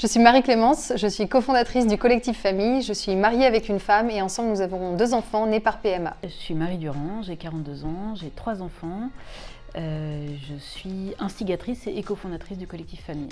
Je suis Marie-Clémence, je suis cofondatrice du collectif Famille, je suis mariée avec une femme et ensemble nous avons 2 enfants nés par PMA. Je suis Marie Durand, j'ai 42 ans, j'ai 3 enfants, je suis instigatrice et cofondatrice du collectif Famille.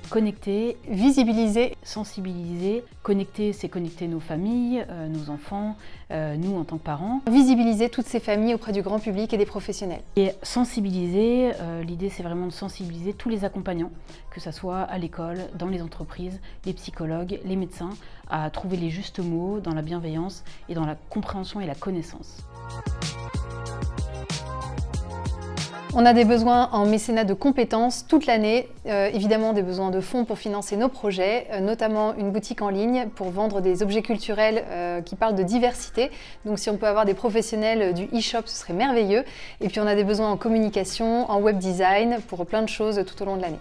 Connecter, Visibiliser, sensibiliser. Connecter, c'est connecter nos familles, nos enfants, nous en tant que parents. visibiliser toutes ces familles auprès du grand public et des professionnels. Et sensibiliser, l'idée c'est vraiment de sensibiliser tous les accompagnants, que ce soit à l'école, dans les entreprises, les psychologues, les médecins, à trouver les justes mots dans la bienveillance et dans la compréhension et la connaissance. On a des besoins en mécénat de compétences toute l'année, évidemment des besoins de fonds pour financer nos projets, notamment une boutique en ligne pour vendre des objets culturels qui parlent de diversité. Donc si on peut avoir des professionnels du e-shop, ce serait merveilleux. Et puis on a des besoins en communication, en web design, pour plein de choses tout au long de l'année.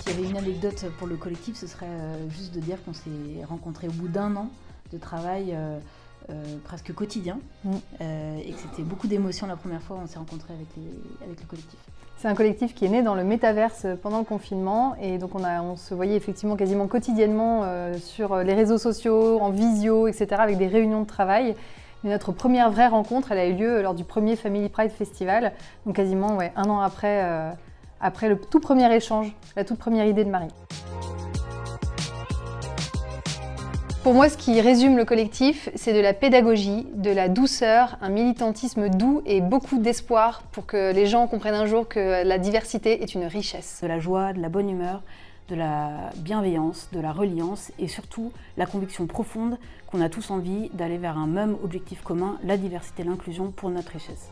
S'il y avait une anecdote pour le collectif, ce serait juste de dire qu'on s'est rencontrés au bout d'1 an de travail presque quotidien et que c'était beaucoup d'émotions la première fois où on s'est rencontrés avec le collectif. C'est un collectif qui est né dans le métaverse pendant le confinement et donc on se voyait effectivement quasiment quotidiennement sur les réseaux sociaux, en visio, etc. avec des réunions de travail. Mais notre première vraie rencontre, elle a eu lieu lors du premier Family Pride Festival, donc quasiment 1 an après le tout premier échange, la toute première idée de Marie. Pour moi, ce qui résume le collectif, c'est de la pédagogie, de la douceur, un militantisme doux et beaucoup d'espoir pour que les gens comprennent un jour que la diversité est une richesse. De la joie, de la bonne humeur, de la bienveillance, de la reliance et surtout la conviction profonde qu'on a tous envie d'aller vers un même objectif commun, la diversité et l'inclusion pour notre richesse.